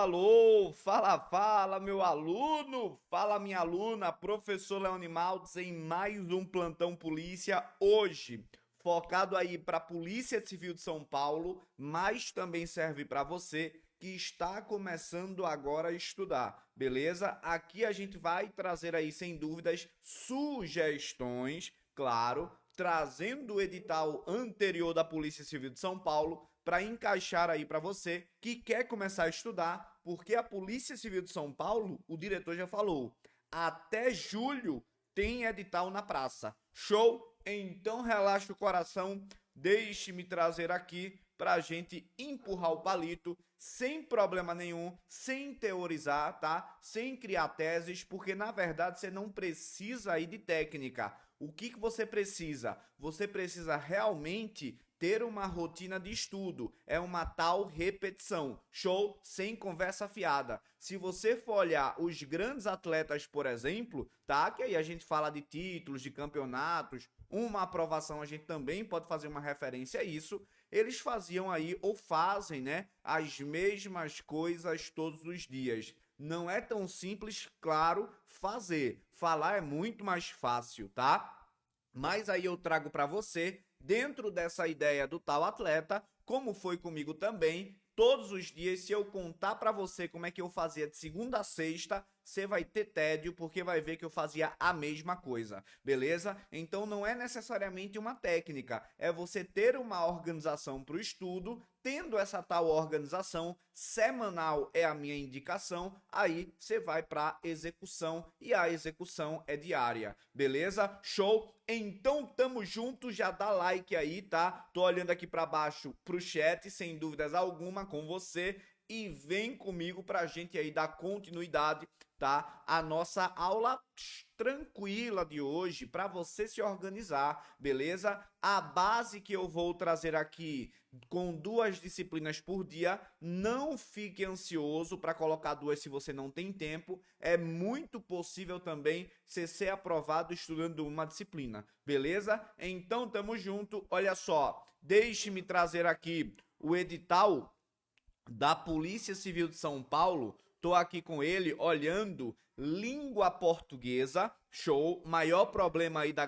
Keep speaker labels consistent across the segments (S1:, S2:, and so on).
S1: alô, fala, meu aluno, fala, minha aluna, professor Leone Maltz em mais um Plantão Polícia, hoje, focado aí para a Polícia Civil de São Paulo, mas também serve para você que está começando agora a estudar, beleza? Aqui a gente vai trazer aí, sem dúvidas, sugestões, claro, trazendo o edital anterior da Polícia Civil de São Paulo, para encaixar aí para você que quer começar a estudar, porque a Polícia Civil de São Paulo, o diretor já falou, até julho tem edital na praça. Show? Então relaxa o coração, deixe-me trazer aqui para a gente empurrar o palito sem problema nenhum, sem teorizar, tá? Sem criar teses, porque na verdade você não precisa aí de técnica. O que você precisa? Você precisa realmente ter uma rotina de estudo, é uma tal repetição. Show? Sem conversa fiada. Se você for olhar os grandes atletas, por exemplo, tá? Que aí a gente fala de títulos, de campeonatos, uma aprovação, a gente também pode fazer uma referência a isso. Eles faziam aí, ou fazem, né? As mesmas coisas todos os dias. Não é tão simples, claro, fazer. Falar é muito mais fácil, tá? Mas aí eu trago para você, dentro dessa ideia do tal atleta, como foi comigo também, todos os dias, se eu contar para você como é que eu fazia de segunda a sexta, você vai ter tédio, porque vai ver que eu fazia a mesma coisa, beleza? Então não é necessariamente uma técnica, é você ter uma organização para o estudo, tendo essa tal organização, semanal é a minha indicação, aí você vai para execução e a execução é diária, beleza? Show? Então tamo junto, já dá like aí, tá? Tô olhando aqui para baixo pro chat, sem dúvidas alguma, com você, e vem comigo pra gente aí dar continuidade, tá? A nossa aula tranquila de hoje para você se organizar, beleza? A base que eu vou trazer aqui com 2 disciplinas por dia, não fique ansioso para colocar 2 se você não tem tempo, é muito possível também você ser aprovado estudando uma disciplina, beleza? Então tamo junto, olha só, deixe-me trazer aqui o edital da Polícia Civil de São Paulo. Tô aqui com ele olhando língua portuguesa, show. Maior problema aí da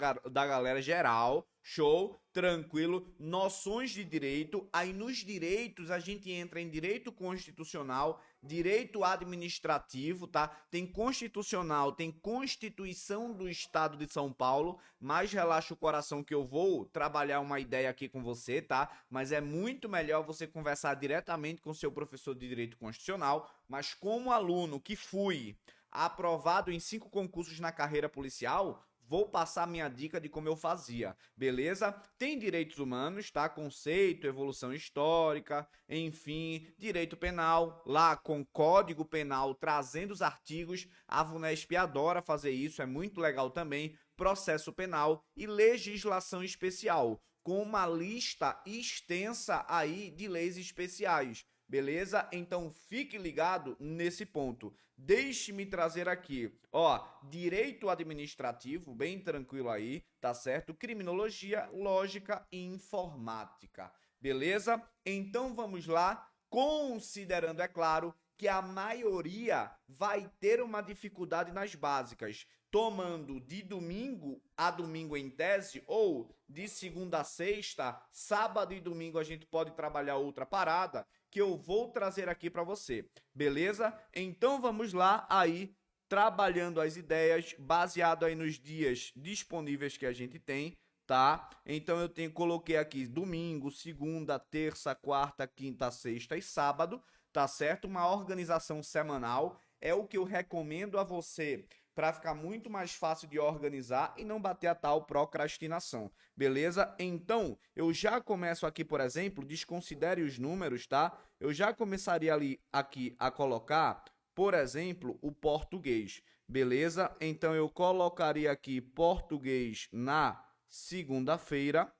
S1: galera geral, show, tranquilo. Noções de direito. Aí nos direitos a gente entra em direito constitucional, direito administrativo, tá? Tem constitucional, tem Constituição do Estado de São Paulo, mas relaxa o coração que eu vou trabalhar uma ideia aqui com você, tá? Mas é muito melhor você conversar diretamente com seu professor de direito constitucional, mas como aluno que fui aprovado em 5 concursos na carreira policial, vou passar minha dica de como eu fazia, beleza? Tem direitos humanos, tá? Conceito, evolução histórica, enfim, direito penal, lá com Código Penal, trazendo os artigos. A VUNESP adora fazer isso, é muito legal também. Processo penal e legislação especial, com uma lista extensa aí de leis especiais. Beleza? Então fique ligado nesse ponto. Deixe-me trazer aqui, ó, direito administrativo, bem tranquilo aí, tá certo? Criminologia, lógica e informática. Beleza? Então vamos lá, considerando, é claro, que a maioria vai ter uma dificuldade nas básicas, tomando de domingo a domingo em tese, ou de segunda a sexta, sábado e domingo a gente pode trabalhar outra parada, que eu vou trazer aqui para você, beleza? Então vamos lá aí, trabalhando as ideias, baseado aí nos dias disponíveis que a gente tem, tá? Então coloquei aqui domingo, segunda, terça, quarta, quinta, sexta e sábado, tá certo? Uma organização semanal é o que eu recomendo a você para ficar muito mais fácil de organizar e não bater a tal procrastinação, beleza? Então, eu já começo aqui, por exemplo, desconsidere os números, tá? Eu já começaria ali aqui a colocar, por exemplo, o português, beleza? Então, eu colocaria aqui português na segunda-feira,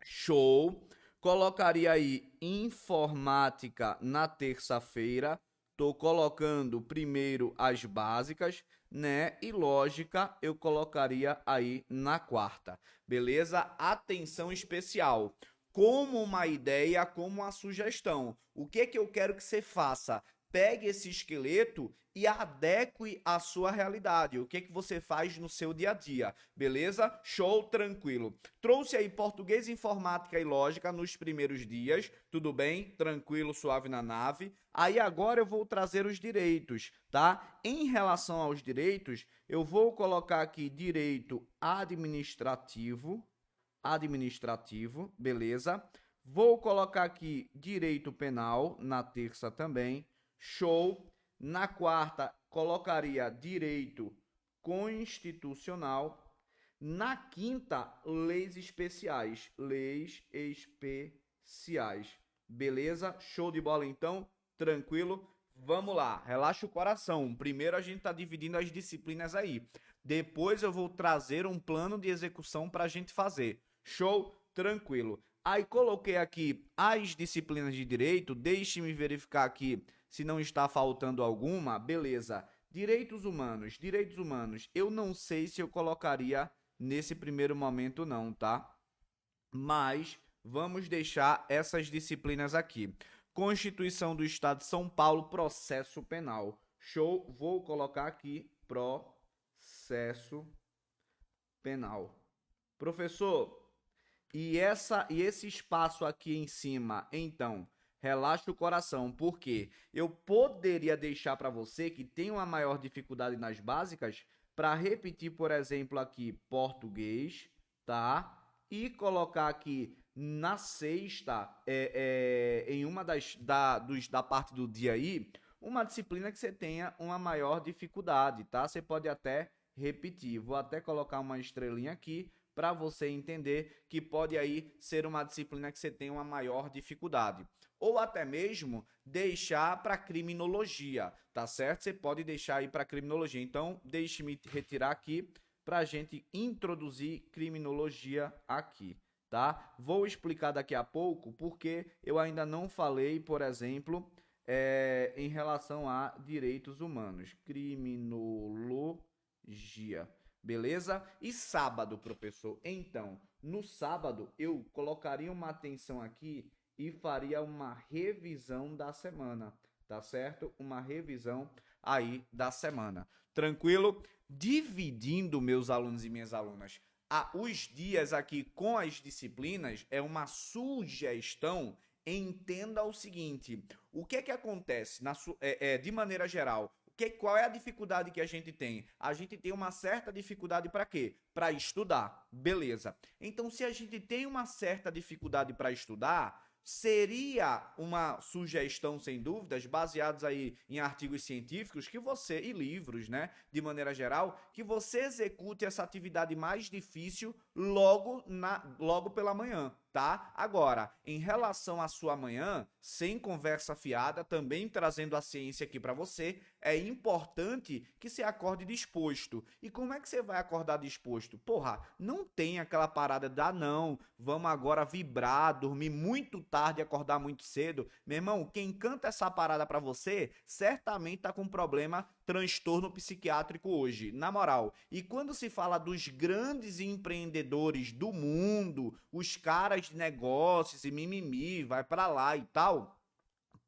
S1: show. Colocaria aí informática na terça-feira. Tô colocando primeiro as básicas, né? E lógica eu colocaria aí na quarta. Beleza? Atenção especial. Como uma ideia, como uma sugestão. O que que eu quero que você faça? pegue esse esqueleto e adeque à sua realidade. O que que você faz no seu dia a dia, beleza? Show, tranquilo. Trouxe aí português, informática e lógica nos primeiros dias, tudo bem? Tranquilo, suave na nave. Aí agora eu vou trazer os direitos, tá? Em relação aos direitos, eu vou colocar aqui direito administrativo, beleza? Vou colocar aqui direito penal na terça também, show. Na quarta, colocaria direito constitucional. Na quinta, leis especiais. Beleza? Show de bola então? Tranquilo? Vamos lá, relaxa o coração. Primeiro a gente tá dividindo as disciplinas aí. Depois eu vou trazer um plano de execução para a gente fazer. Show? Tranquilo. Aí coloquei aqui as disciplinas de direito. Deixe-me verificar aqui se não está faltando alguma. Beleza. Direitos humanos. Eu não sei se eu colocaria nesse primeiro momento não, tá? Mas vamos deixar essas disciplinas aqui. Constituição do Estado de São Paulo, processo penal. Show? Vou colocar aqui processo penal. Professor, e esse espaço aqui em cima, então, relaxa o coração, porque eu poderia deixar para você que tem uma maior dificuldade nas básicas para repetir, por exemplo, aqui português, tá? E colocar aqui na sexta, em uma da parte do dia aí, uma disciplina que você tenha uma maior dificuldade, tá? Você pode até repetir. Vou até colocar uma estrelinha aqui para você entender que pode aí ser uma disciplina que você tem uma maior dificuldade. Ou até mesmo deixar para criminologia, tá certo? Você pode deixar aí para criminologia. Então, deixe-me retirar aqui para a gente introduzir criminologia aqui, tá? Vou explicar daqui a pouco porque eu ainda não falei, por exemplo, em relação a direitos humanos. Criminologia. Beleza? E sábado, professor? Então, no sábado, eu colocaria uma atenção aqui e faria uma revisão da semana, tá certo? Uma revisão aí da semana. Tranquilo? Dividindo meus alunos e minhas alunas os dias aqui com as disciplinas é uma sugestão. Entenda o seguinte, o que é que acontece de maneira geral? Qual é a dificuldade que a gente tem? A gente tem uma certa dificuldade para quê? Para estudar. Beleza. Então, se a gente tem uma certa dificuldade para estudar, seria uma sugestão, sem dúvidas, baseados aí em artigos científicos e livros, né, de maneira geral, que você execute essa atividade mais difícil logo pela manhã, tá? Agora, em relação à sua manhã, sem conversa fiada, também trazendo a ciência aqui para você, é importante que você acorde disposto. E como é que você vai acordar disposto? Porra, não tem aquela parada de, não, vamos agora vibrar, dormir muito tarde e acordar muito cedo. Meu irmão, quem canta essa parada para você, certamente tá com problema, transtorno psiquiátrico hoje, na moral. E quando se fala dos grandes empreendedores do mundo, os caras de negócios e mimimi, vai para lá e tal,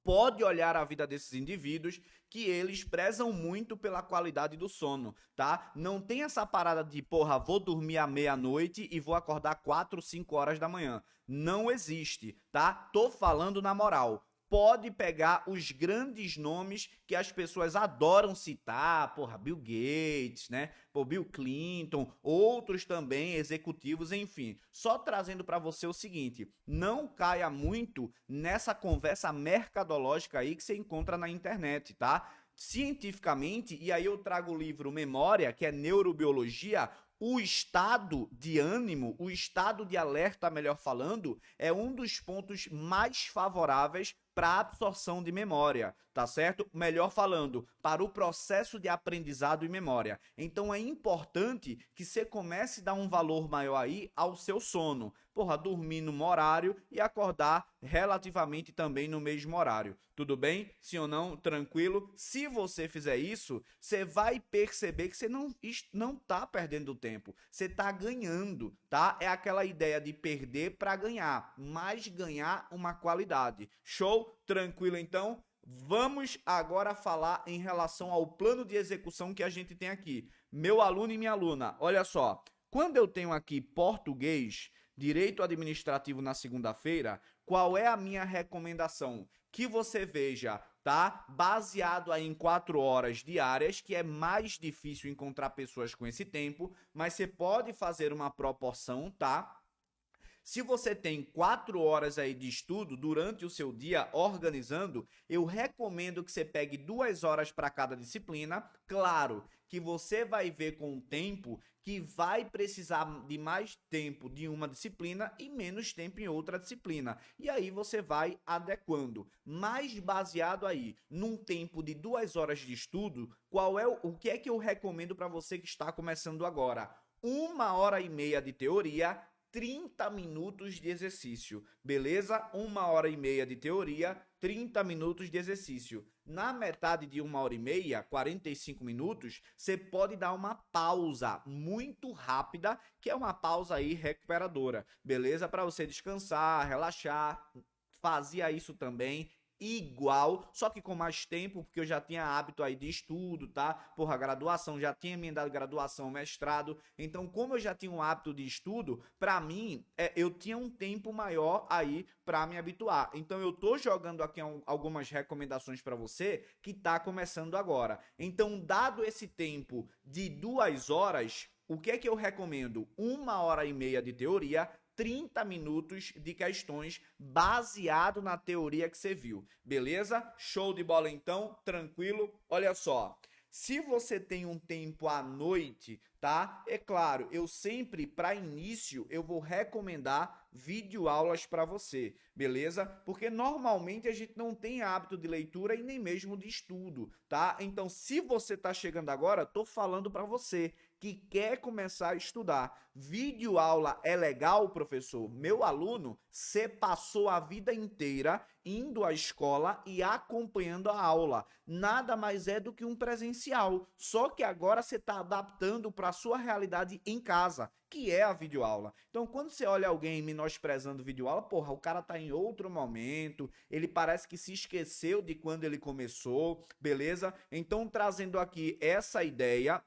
S1: pode olhar a vida desses indivíduos que eles prezam muito pela qualidade do sono, tá? Não tem essa parada de, porra, vou dormir à meia-noite e vou acordar 4, 5 horas da manhã. Não existe, tá? Tô falando na moral. Pode pegar os grandes nomes que as pessoas adoram citar, porra, Bill Gates, né? Pô, Bill Clinton, outros também executivos, enfim. Só trazendo para você o seguinte, não caia muito nessa conversa mercadológica aí que você encontra na internet, tá? Cientificamente, e aí eu trago o livro Memória, que é neurobiologia, o estado de ânimo, o estado de alerta, melhor falando, é um dos pontos mais favoráveis para a absorção de memória, tá certo? Melhor falando, para o processo de aprendizado e memória. Então é importante que você comece a dar um valor maior aí ao seu sono. Porra, dormir no horário e acordar relativamente também no mesmo horário. Tudo bem? Sim ou não? Tranquilo? Se você fizer isso, você vai perceber que você não tá perdendo tempo. Você tá ganhando, tá? É aquela ideia de perder para ganhar, mas ganhar uma qualidade. Show? Tranquilo então? Vamos agora falar em relação ao plano de execução que a gente tem aqui. Meu aluno e minha aluna, olha só. Quando eu tenho aqui português, direito administrativo na segunda-feira, qual é a minha recomendação? Que você veja, tá? Baseado aí em 4 horas diárias, que é mais difícil encontrar pessoas com esse tempo, mas você pode fazer uma proporção, tá? Se você tem 4 horas aí de estudo durante o seu dia organizando, eu recomendo que você pegue 2 horas para cada disciplina. Claro que você vai ver com o tempo que vai precisar de mais tempo de uma disciplina e menos tempo em outra disciplina. E aí você vai adequando. Mas baseado aí num tempo de 2 horas de estudo, o que é que eu recomendo para você que está começando agora? 1 hora e meia de teoria, 30 minutos de exercício, beleza? 1 hora e meia de teoria, 30 minutos de exercício. Na metade de 1 hora e meia, 45 minutos, você pode dar uma pausa muito rápida, que é uma pausa aí recuperadora, beleza? Para você descansar, relaxar. Fazia isso também igual, só que com mais tempo, porque eu já tinha hábito aí de estudo, tá? Porra, graduação, já tinha emendado graduação, mestrado. Então, como eu já tinha um hábito de estudo, pra mim, eu tinha um tempo maior aí pra me habituar. Então, eu tô jogando aqui algumas recomendações pra você que tá começando agora. Então, dado esse tempo de 2 horas, o que é que eu recomendo? 1 hora e meia de teoria, 30 minutos de questões baseado na teoria que você viu. Beleza? Show de bola então, tranquilo? Olha só, se você tem um tempo à noite, tá? É claro, eu sempre, para início, eu vou recomendar videoaulas para você, beleza? Porque normalmente a gente não tem hábito de leitura e nem mesmo de estudo, tá? Então, se você está chegando agora, tô falando para você que quer começar a estudar. Videoaula é legal, professor? Meu aluno, você passou a vida inteira indo à escola e acompanhando a aula. Nada mais é do que um presencial. Só que agora você está adaptando para a sua realidade em casa, que é a videoaula. Então, quando você olha alguém menosprezando videoaula, porra, o cara tá em outro momento, ele parece que se esqueceu de quando ele começou, beleza? Então, trazendo aqui essa ideia,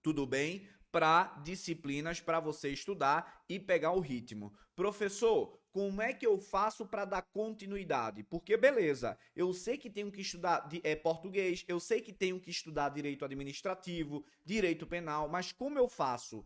S1: tudo bem? Para disciplinas para você estudar e pegar o ritmo. Professor, como é que eu faço para dar continuidade? Porque, beleza, eu sei que tenho que estudar português, eu sei que tenho que estudar direito administrativo, direito penal, mas como eu faço?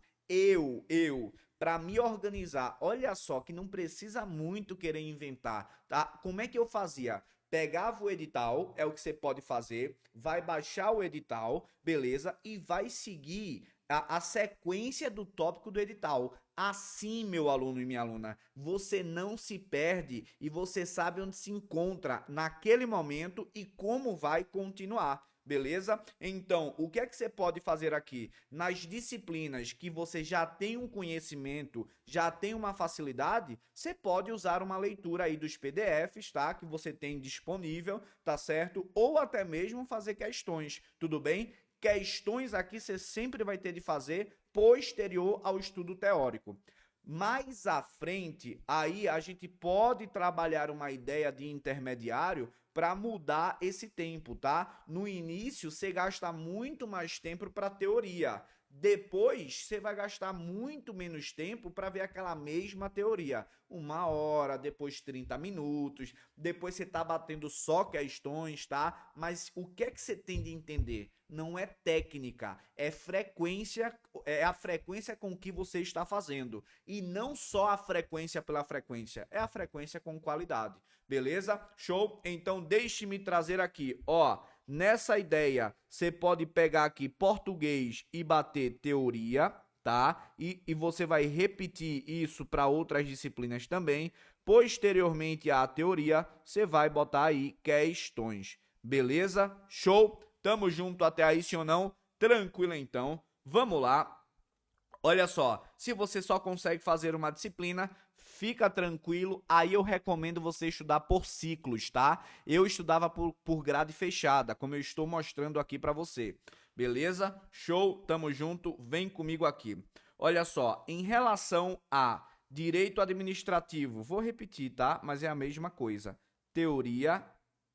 S1: Para me organizar, olha só que não precisa muito querer inventar, tá? Como é que eu fazia? Pegava o edital, é o que você pode fazer, vai baixar o edital, beleza? E vai seguir a sequência do tópico do edital. Assim, meu aluno e minha aluna, você não se perde e você sabe onde se encontra naquele momento e como vai continuar. Beleza? Então, o que é que você pode fazer aqui? Nas disciplinas que você já tem um conhecimento, já tem uma facilidade, você pode usar uma leitura aí dos PDFs, tá? Que você tem disponível, tá certo? Ou até mesmo fazer questões, tudo bem? Questões aqui você sempre vai ter de fazer posterior ao estudo teórico. Mais à frente, aí a gente pode trabalhar uma ideia de intermediário para mudar esse tempo, tá? No início, você gasta muito mais tempo para teoria. Depois, você vai gastar muito menos tempo para ver aquela mesma teoria. 1 hora, depois 30 minutos, depois você tá batendo só questões, tá? Mas o que é que você tem de entender? Não é técnica, é frequência, é a frequência com que você está fazendo. E não só a frequência pela frequência, é a frequência com qualidade. Beleza? Show? Então deixe-me trazer aqui, ó, nessa ideia, você pode pegar aqui português e bater teoria, tá? E você vai repetir isso para outras disciplinas também. Posteriormente à teoria, você vai botar aí questões. Beleza? Show? Tamo junto até aí, sim ou não? Tranquilo então. Vamos lá. Olha só, se você só consegue fazer uma disciplina, fica tranquilo, aí eu recomendo você estudar por ciclos, tá? Eu estudava por grade fechada, como eu estou mostrando aqui para você. Beleza? Show, tamo junto, vem comigo aqui. Olha só, em relação a direito administrativo, vou repetir, tá? Mas é a mesma coisa. Teoria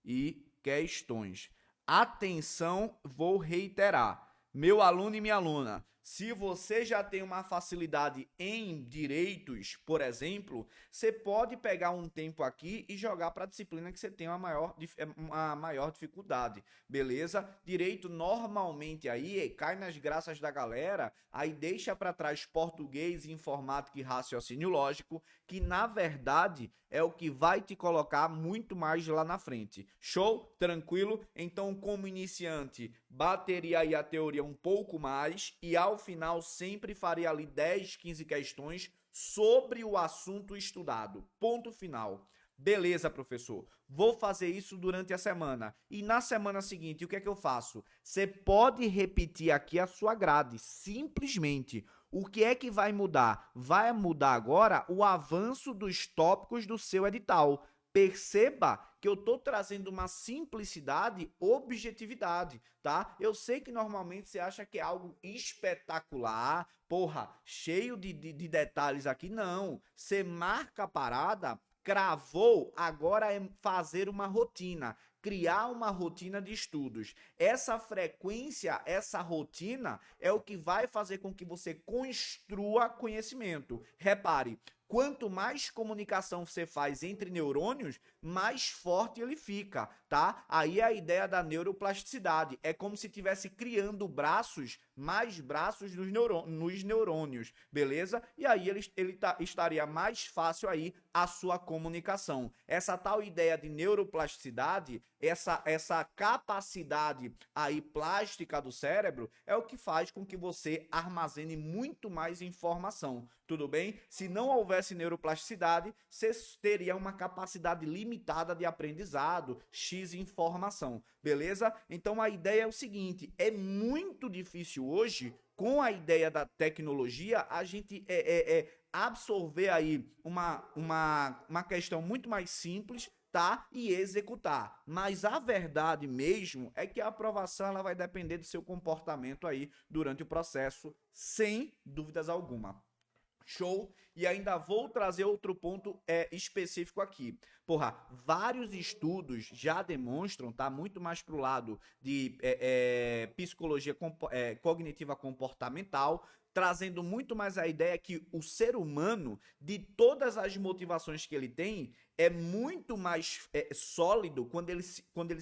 S1: e questões. Atenção, vou reiterar. Meu aluno e minha aluna, se você já tem uma facilidade em direitos, por exemplo, você pode pegar um tempo aqui e jogar para a disciplina que você tem uma maior dificuldade, beleza? Direito normalmente aí cai nas graças da galera, aí deixa para trás português, informática e raciocínio lógico, que na verdade é o que vai te colocar muito mais lá na frente. Show? Tranquilo? Então, como iniciante, bateria aí a teoria um pouco mais e ao final sempre faria ali 10, 15 questões sobre o assunto estudado. Ponto final. Beleza, professor. Vou fazer isso durante a semana. E na semana seguinte, o que é que eu faço? Você pode repetir aqui a sua grade, simplesmente. O que é que vai mudar? Vai mudar agora o avanço dos tópicos do seu edital. Perceba que eu estou trazendo uma simplicidade, objetividade, tá? Eu sei que normalmente você acha que é algo espetacular, porra, cheio de detalhes aqui. Não, você marca a parada, cravou, agora é fazer uma rotina, criar uma rotina de estudos. Essa frequência, essa rotina é o que vai fazer com que você construa conhecimento. Repare, quanto mais comunicação você faz entre neurônios, mais forte ele fica, tá? Aí é a ideia da neuroplasticidade. É como se estivesse criando braços, mais braços nos neurônios, beleza? E aí estaria mais fácil aí a sua comunicação. Essa tal ideia de neuroplasticidade, essa capacidade aí plástica do cérebro é o que faz com que você armazene muito mais informação. Tudo bem? Se não houvesse neuroplasticidade, você teria uma capacidade limitada de aprendizado, X informação, beleza? Então a ideia é o seguinte, é muito difícil hoje, com a ideia da tecnologia, a gente absorver aí uma questão muito mais simples, tá? E executar. Mas a verdade mesmo é que a aprovação ela vai depender do seu comportamento aí durante o processo, sem dúvidas alguma. Show? E ainda vou trazer outro ponto específico aqui. Porra, vários estudos já demonstram, tá? Muito mais pro lado de psicologia cognitiva comportamental, trazendo muito mais a ideia que o ser humano, de todas as motivações que ele tem, é muito mais sólido quando ele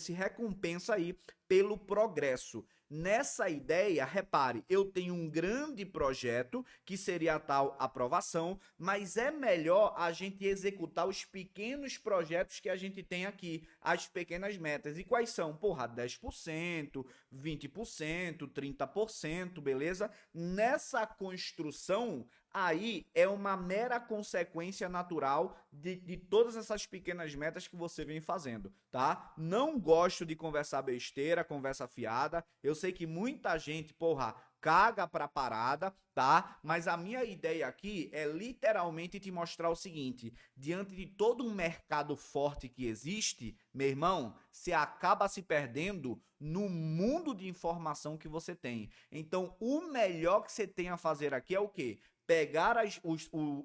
S1: se recompensa aí pelo progresso. Nessa ideia, repare, eu tenho um grande projeto, que seria a tal aprovação, mas é melhor a gente executar os pequenos projetos que a gente tem aqui, as pequenas metas. E quais são? Porra, 10%, 20%, 30%, beleza? Nessa construção, aí é uma mera consequência natural de todas essas pequenas metas que você vem fazendo, tá? Não gosto de conversar besteira, conversa fiada. Eu sei que muita gente, porra, caga pra parada, tá? Mas a minha ideia aqui é literalmente te mostrar o seguinte: diante de todo um mercado forte que existe, meu irmão, você acaba se perdendo no mundo de informação que você tem. Então, o melhor que você tem a fazer aqui é o quê? Pegar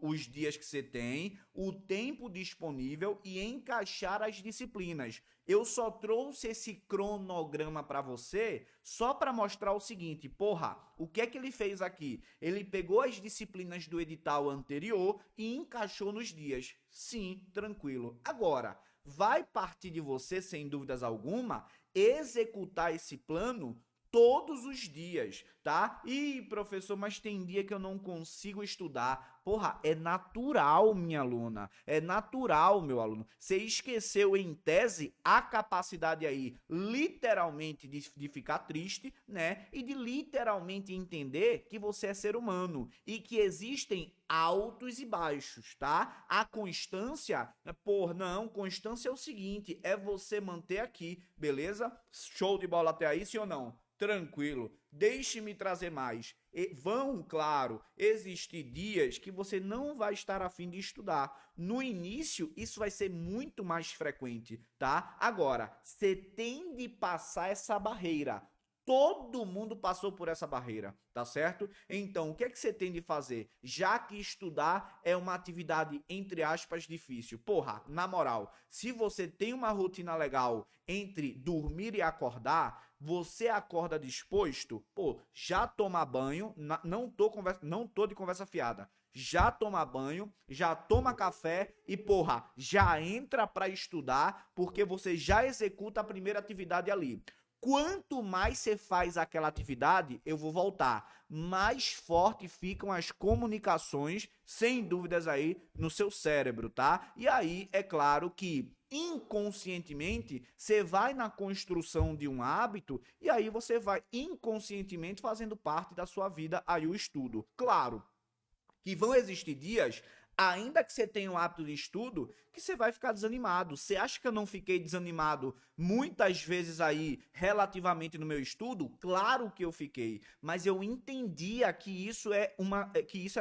S1: os dias que você tem, o tempo disponível e encaixar as disciplinas. Eu só trouxe esse cronograma para você só para mostrar o seguinte, porra, o que é que ele fez aqui? Ele pegou as disciplinas do edital anterior e encaixou nos dias. Sim, tranquilo. Agora, vai partir de você, sem dúvidas alguma, executar esse plano todos os dias, tá? Ih, professor, mas tem dia que eu não consigo estudar. Porra, é natural, minha aluna. É natural, meu aluno. Você esqueceu, em tese, a capacidade aí, literalmente, de ficar triste, né? E de literalmente entender que você é ser humano e que existem altos e baixos, tá? A constância, não, constância é o seguinte, é você manter aqui, beleza? Show de bola até aí, sim ou não? Tranquilo, deixe-me trazer mais. Claro, existir dias que você não vai estar a fim de estudar. No início, isso vai ser muito mais frequente, tá? Agora, você tem de passar essa barreira. Todo mundo passou por essa barreira, tá certo? Então, o que é que você tem de fazer? Já que estudar é uma atividade, entre aspas, difícil. Porra, na moral, se você tem uma rotina legal entre dormir e acordar, você acorda disposto, pô, já toma banho, não tô de conversa fiada. Já toma banho, já toma café e, porra, já entra pra estudar, porque você já executa a primeira atividade ali. Quanto mais você faz aquela atividade, eu vou voltar, mais forte ficam as comunicações, sem dúvidas aí, no seu cérebro, tá? E aí, é claro que inconscientemente, você vai na construção de um hábito e aí você vai inconscientemente fazendo parte da sua vida aí o estudo. Claro, que vão existir dias, ainda que você tenha um hábito de estudo, que você vai ficar desanimado. Você acha que eu não fiquei desanimado muitas vezes aí, relativamente no meu estudo? Claro que eu fiquei, mas eu entendia que isso era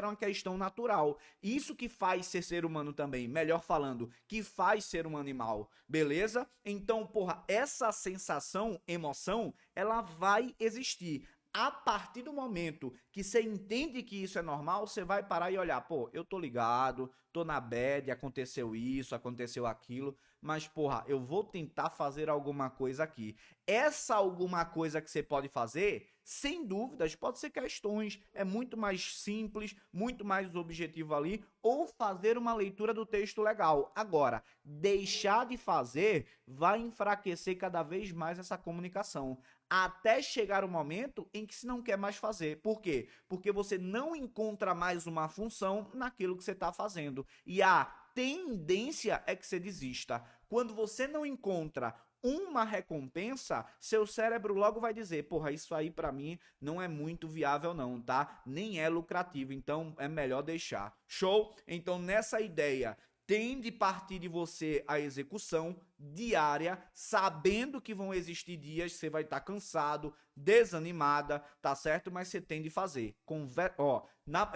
S1: uma questão natural. Isso que faz ser humano também, melhor falando, que faz ser um animal, beleza? Então, porra, essa sensação, emoção, ela vai existir. A partir do momento que você entende que isso é normal, você vai parar e olhar, pô, eu tô ligado, tô na bad, aconteceu isso, aconteceu aquilo, mas porra, eu vou tentar fazer alguma coisa aqui. Essa alguma coisa que você pode fazer, sem dúvidas, pode ser questões, é muito mais simples, muito mais objetivo ali, ou fazer uma leitura do texto legal. Agora, deixar de fazer vai enfraquecer cada vez mais essa comunicação até chegar o momento em que se não quer mais fazer. Por quê? Porque você não encontra mais uma função naquilo que você está fazendo. E a tendência é que você desista. Quando você não encontra uma recompensa, seu cérebro logo vai dizer, porra, isso aí para mim não é muito viável não, tá? Nem é lucrativo, então é melhor deixar. Show? Então nessa ideia tem de partir de você a execução diária, sabendo que vão existir dias que você vai estar cansado, desanimada, tá certo? Mas você tem de fazer.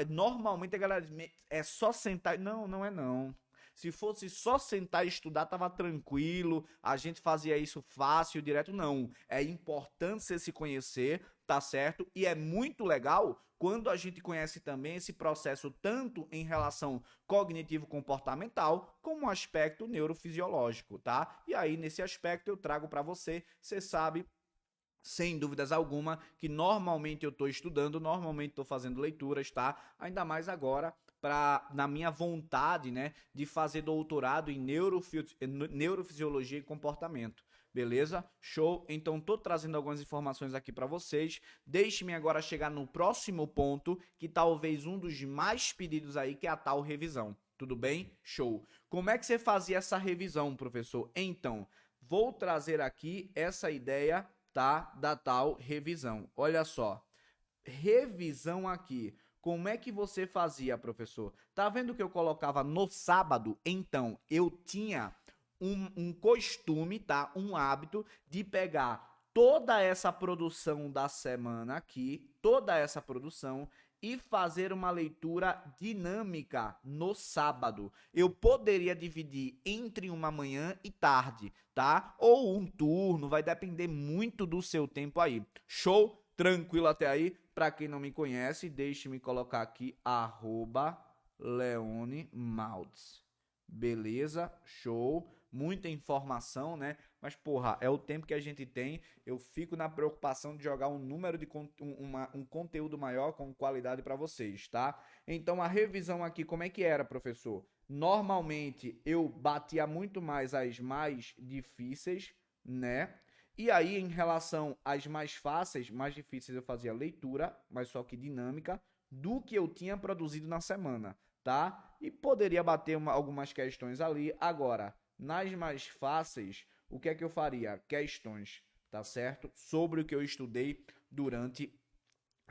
S1: Normalmente a galera diz, é só sentar. Não, não é não. Se fosse só sentar e estudar, tava tranquilo, a gente fazia isso fácil, direto. Não. É importante você se conhecer, tá certo? E é muito legal quando a gente conhece também esse processo tanto em relação cognitivo-comportamental como um aspecto neurofisiológico, tá? E aí, nesse aspecto, eu trago para você, você sabe, sem dúvidas alguma, que normalmente eu estou estudando, normalmente estou fazendo leituras, tá? Ainda mais agora, na minha vontade, né, de fazer doutorado em neurofisiologia e comportamento. Beleza? Show? Então tô trazendo algumas informações aqui para vocês. Deixe-me agora chegar no próximo ponto, que talvez um dos mais pedidos aí, que é a tal revisão. Tudo bem? Show. Como é que você fazia essa revisão, professor? Então, vou trazer aqui essa ideia, tá, da tal revisão. Olha só. Revisão aqui. Como é que você fazia, professor? Tá vendo que eu colocava no sábado? Então, eu tinha um costume, tá? Um hábito de pegar toda essa produção da semana aqui, toda essa produção, e fazer uma leitura dinâmica no sábado. Eu poderia dividir entre uma manhã e tarde, tá? Ou um turno, vai depender muito do seu tempo aí. Show? Tranquilo até aí? Para quem não me conhece, deixe-me colocar aqui @LeoneMaltz. Beleza? Show. Muita informação, né? Mas, porra, é o tempo que a gente tem. Eu fico na preocupação de jogar um número de um conteúdo maior com qualidade para vocês, tá? Então, a revisão aqui, como é que era, professor? Normalmente, eu batia muito mais as mais difíceis, né? E aí, em relação às mais fáceis, mais difíceis, eu fazia leitura, mas só que dinâmica, do que eu tinha produzido na semana, tá? E poderia bater algumas questões ali. Agora, nas mais fáceis, o que é que eu faria? Questões, tá certo? Sobre o que eu estudei durante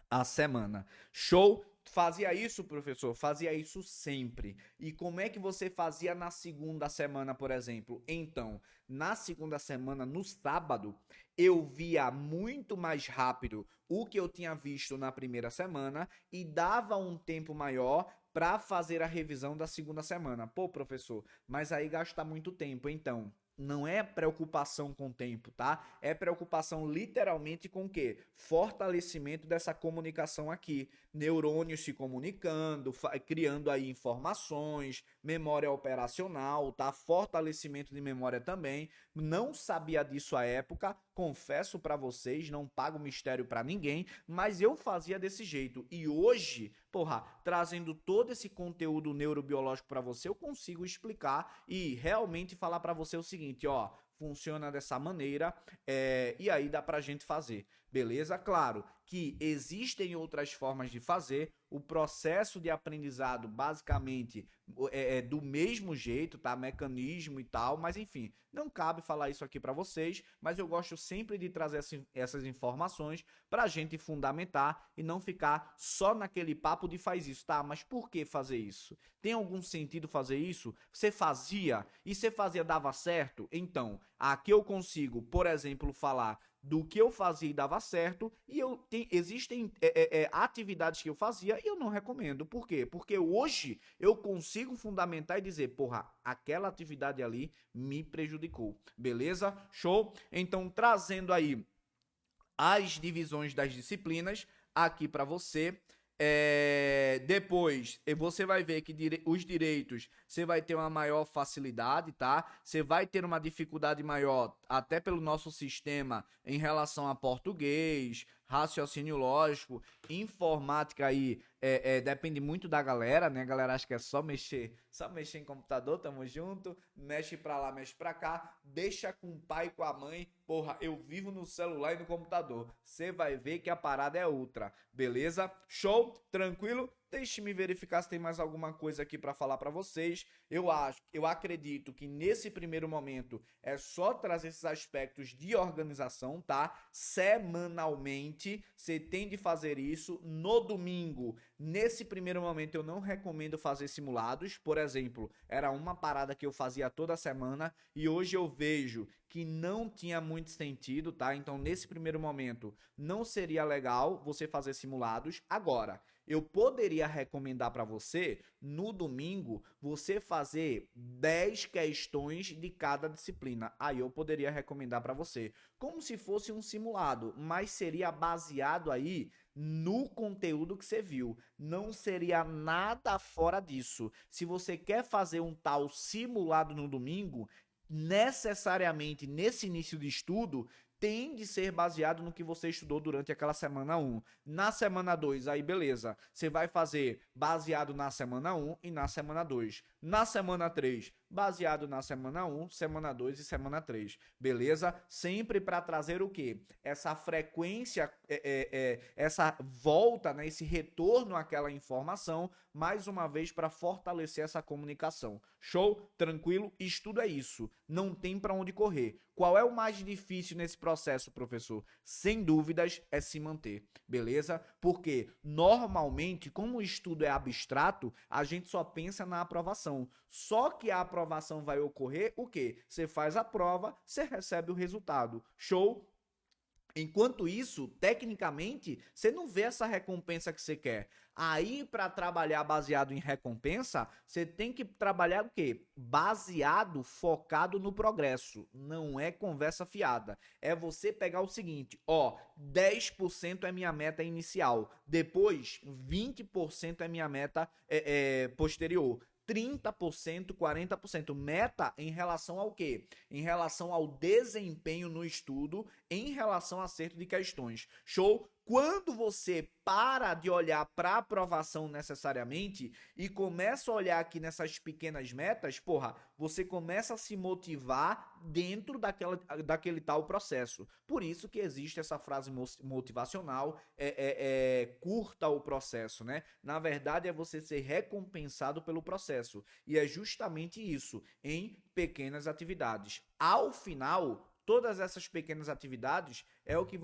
S1: a semana. Show? Fazia isso, professor? Fazia isso sempre. E como é que você fazia na segunda semana, por exemplo? Então, na segunda semana, no sábado, eu via muito mais rápido o que eu tinha visto na primeira semana e dava um tempo maior para fazer a revisão da segunda semana. Pô, professor, mas aí gasta muito tempo. Então, não é preocupação com o tempo, tá? É preocupação literalmente com o quê? Fortalecimento dessa comunicação aqui. Neurônios se comunicando, criando aí informações, memória operacional, tá? Fortalecimento de memória também. Não sabia disso à época, confesso para vocês, não pago mistério para ninguém, mas eu fazia desse jeito. E hoje, porra, trazendo todo esse conteúdo neurobiológico para você, eu consigo explicar e realmente falar para você o seguinte, ó, funciona dessa maneira, e aí dá pra gente fazer, beleza? Claro que existem outras formas de fazer, o processo de aprendizado basicamente é do mesmo jeito, tá? Mecanismo e tal, mas enfim, não cabe falar isso aqui para vocês, mas eu gosto sempre de trazer essas informações pra gente fundamentar e não ficar só naquele papo de faz isso, tá? Mas por que fazer isso? Tem algum sentido fazer isso? Você fazia e você fazia dava certo? Então, aqui eu consigo, por exemplo, falar do que eu fazia e dava certo, e existem atividades que eu fazia e eu não recomendo. Por quê? Porque hoje eu consigo fundamentar e dizer, porra, aquela atividade ali me prejudicou. Beleza? Show? Então, trazendo aí as divisões das disciplinas aqui para você. Depois você vai ver que os direitos você vai ter uma maior facilidade, tá? Você vai ter uma dificuldade maior até pelo nosso sistema em relação a português, raciocínio lógico, informática aí depende muito da galera, né? A galera acha que é só mexer em computador, tamo junto, mexe pra lá, mexe pra cá, deixa com o pai e com a mãe, porra, eu vivo no celular e no computador, você vai ver que a parada é outra, beleza? Show? Tranquilo? Deixe-me verificar se tem mais alguma coisa aqui para falar para vocês. Eu acredito que nesse primeiro momento é só trazer esses aspectos de organização, tá? Semanalmente, você tem de fazer isso no domingo. Nesse primeiro momento eu não recomendo fazer simulados, por exemplo, era uma parada que eu fazia toda semana e hoje eu vejo que não tinha muito sentido, tá? Então, nesse primeiro momento, não seria legal você fazer simulados. Agora, eu poderia recomendar para você, no domingo, você fazer 10 questões de cada disciplina. Aí eu poderia recomendar para você, como se fosse um simulado, mas seria baseado aí no conteúdo que você viu. Não seria nada fora disso. Se você quer fazer um tal simulado no domingo, necessariamente nesse início de estudo, tem de ser baseado no que você estudou durante aquela semana 1. Na semana 2, aí beleza, você vai fazer baseado na semana 1 e na semana 2. Na semana 3, baseado na semana 1, semana 2 e semana 3. Beleza? Sempre para trazer o quê? Essa frequência, essa volta, né? Esse retorno àquela informação, mais uma vez para fortalecer essa comunicação. Show? Tranquilo? Estudo é isso. Não tem para onde correr. Qual é o mais difícil nesse processo, professor? Sem dúvidas, é se manter. Beleza? Porque normalmente, como o estudo é abstrato, a gente só pensa na aprovação. Só que a aprovação vai ocorrer o quê? Você faz a prova, você recebe o resultado. Show? Enquanto isso, tecnicamente, você não vê essa recompensa que você quer. Aí, para trabalhar baseado em recompensa, você tem que trabalhar o quê? Baseado, focado no progresso. Não é conversa fiada. É você pegar o seguinte, ó, 10% é minha meta inicial. Depois, 20% é minha meta posterior. 30%, 40%. Meta em relação ao quê? Em relação ao desempenho no estudo, em relação a acerto de questões. Show? Quando você para de olhar para a aprovação necessariamente e começa a olhar aqui nessas pequenas metas, porra, você começa a se motivar dentro daquele tal processo. Por isso que existe essa frase motivacional, curta o processo, né? Na verdade, é você ser recompensado pelo processo. E é justamente isso, em pequenas atividades. Ao final, todas essas pequenas atividades é o que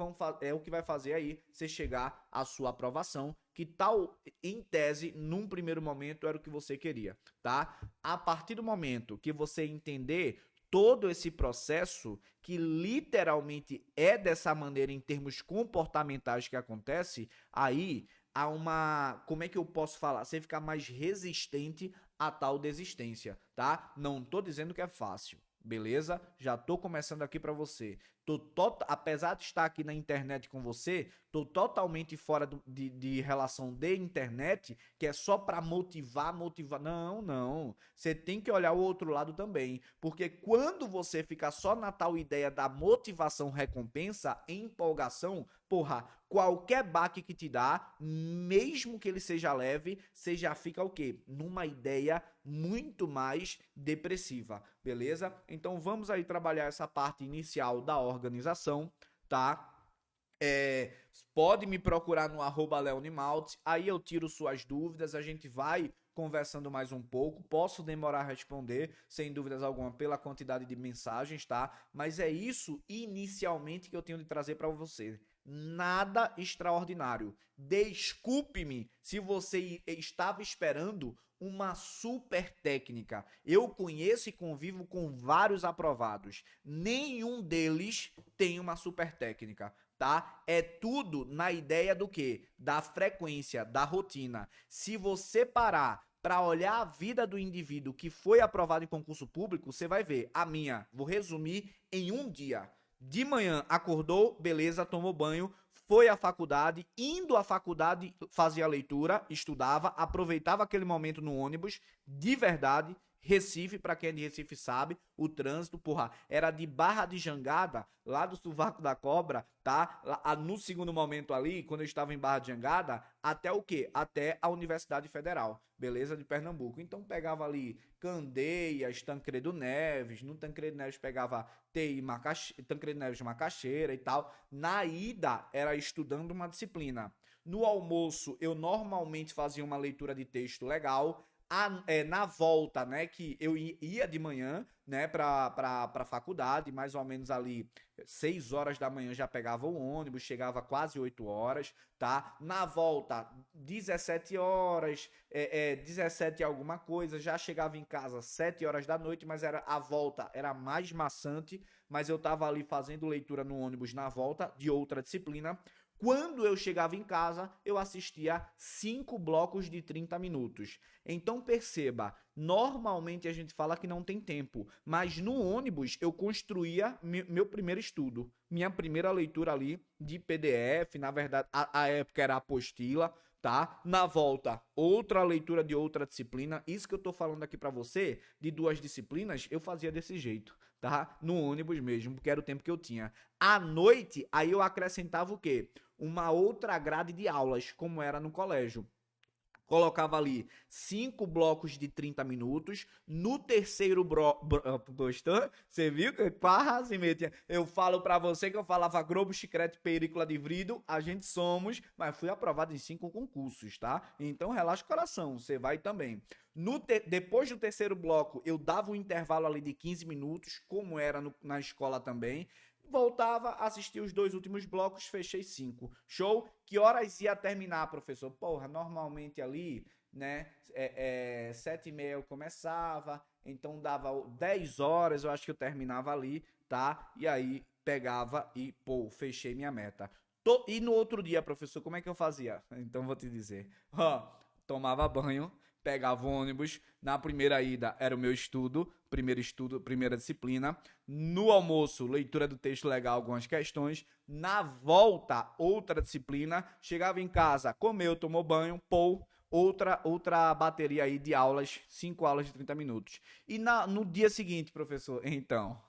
S1: vai fazer aí você chegar à sua aprovação, que tal, em tese, num primeiro momento, era o que você queria, tá? A partir do momento que você entender todo esse processo, que literalmente é dessa maneira em termos comportamentais que acontece, aí há uma, como é que eu posso falar? Você ficar mais resistente a tal desistência, tá? Não tô dizendo que é fácil. beleza? Já tô começando aqui para você. Apesar de estar aqui na internet com você, tô totalmente fora de relação de internet, que é só para motivar. Não, não. Você tem que olhar o outro lado também. Porque quando você fica só na tal ideia da motivação recompensa, empolgação, porra, qualquer baque que te dá, mesmo que ele seja leve, você já fica o quê? Numa ideia muito mais depressiva, beleza? Então vamos aí trabalhar essa parte inicial da organização, tá? Pode me procurar no @leonimalt, aí eu tiro suas dúvidas, a gente vai conversando mais um pouco, posso demorar a responder, sem dúvidas alguma, pela quantidade de mensagens, tá? Mas é isso inicialmente que eu tenho de trazer para você. Nada extraordinário. Desculpe-me se você estava esperando uma super técnica. Eu conheço e convivo com vários aprovados. Nenhum deles tem uma super técnica, tá? É tudo na ideia do quê? Da frequência, da rotina. Se você parar para olhar a vida do indivíduo que foi aprovado em concurso público, você vai ver. A minha, vou resumir em um dia. De manhã acordou, beleza, tomou banho, foi à faculdade, indo à faculdade fazia leitura, estudava, aproveitava aquele momento no ônibus, de verdade. Recife, para quem é de Recife sabe, o trânsito, porra, era de Barra de Jangada, lá do Sovaco da Cobra, tá? No segundo momento ali, quando eu estava em Barra de Jangada, até o quê? Até a Universidade Federal, beleza? De Pernambuco. Então pegava ali Candeias, Tancredo Neves, no Tancredo Neves pegava Tancredo Neves de Macaxeira e tal. Na ida, era estudando uma disciplina. No almoço, eu normalmente fazia uma leitura de texto legal. Na volta, né, que eu ia de manhã, né, pra faculdade, mais ou menos ali 6 horas da manhã já pegava o ônibus, chegava quase 8 horas, tá? Na volta, 17 horas, 17 e alguma coisa, já chegava em casa 7 horas da noite, mas a volta era mais maçante, mas eu tava ali fazendo leitura no ônibus na volta de outra disciplina. Quando eu chegava em casa, eu assistia 5 blocos de 30 minutos. Então perceba, normalmente a gente fala que não tem tempo, mas no ônibus eu construía meu primeiro estudo, minha primeira leitura ali de PDF, na verdade a época era apostila, tá? Na volta, outra leitura de outra disciplina. Isso que eu tô falando aqui para você, de 2 disciplinas, eu fazia desse jeito, tá? No ônibus mesmo, porque era o tempo que eu tinha. À noite, aí eu acrescentava o quê? Uma outra grade de aulas, como era no colégio. Colocava ali 5 blocos de 30 minutos. No terceiro gostou? Você viu que quase metia. Eu falo pra você que eu falava Globo, Chicrete, Perícola de Vrido. A gente somos, mas fui aprovado em 5 concursos, tá? Então relaxa o coração, você vai também. Depois do terceiro bloco, eu dava um intervalo ali de 15 minutos, como era na escola também. Voltava, assistia os 2 últimos blocos, fechei 5. Show? Que horas ia terminar, professor? Porra, normalmente ali, né, 7h30 eu começava, então dava 10 horas, eu acho que eu terminava ali, tá? E aí pegava e, pô, fechei minha meta. E no outro dia, professor, como é que eu fazia? Então vou te dizer. Tomava banho, pegava o ônibus. Na primeira ida era o meu estudo, primeira disciplina. No almoço, leitura do texto legal, algumas questões. Na volta, outra disciplina. Chegava em casa, comeu, tomou banho, pô, outra bateria aí de aulas, 5 aulas de 30 minutos. E no dia seguinte, professor, então,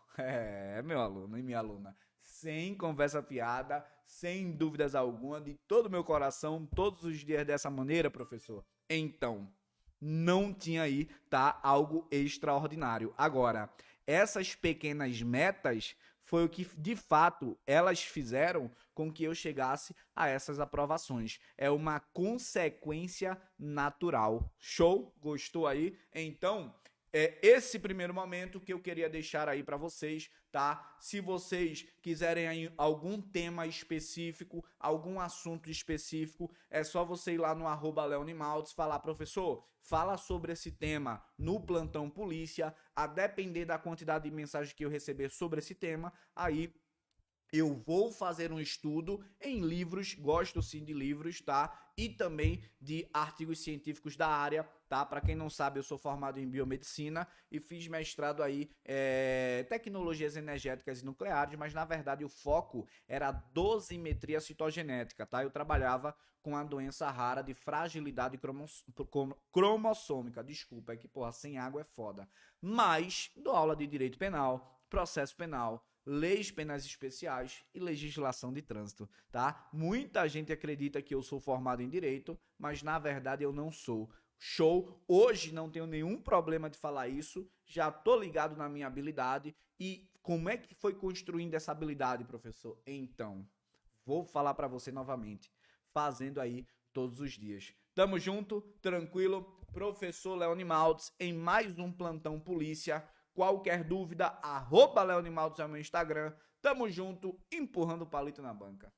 S1: meu aluno e minha aluna, sem conversa fiada, sem dúvidas alguma, de todo o meu coração, todos os dias dessa maneira, professor. Então, não tinha aí, tá? Algo extraordinário. Agora, essas pequenas metas foi o que, de fato, elas fizeram com que eu chegasse a essas aprovações. É uma consequência natural. Show? Gostou aí? Então, é esse primeiro momento que eu queria deixar aí para vocês, tá? Se vocês quiserem aí algum tema específico, algum assunto específico, é só você ir lá no @leonimaltes falar, professor, fala sobre esse tema no plantão polícia, a depender da quantidade de mensagens que eu receber sobre esse tema, aí eu vou fazer um estudo em livros, gosto sim de livros, tá? E também de artigos científicos da área, tá? tá? Para quem não sabe, eu sou formado em biomedicina e fiz mestrado aí tecnologias energéticas e nucleares, mas na verdade o foco era dosimetria citogenética, tá? Eu trabalhava com a doença rara de fragilidade cromossômica. Desculpa, é que, porra, sem água é foda. Mas dou aula de direito penal, processo penal, leis penais especiais e legislação de trânsito, tá? Muita gente acredita que eu sou formado em direito, mas na verdade eu não sou. Show! Hoje não tenho nenhum problema de falar isso, já tô ligado na minha habilidade. E como é que foi construindo essa habilidade, professor? Então, vou falar para você novamente, fazendo aí todos os dias. Tamo junto, tranquilo, professor Leone Maltz em mais um Plantão Polícia. Qualquer dúvida, @Leone Maltz é o meu Instagram. Tamo junto, empurrando o palito na banca.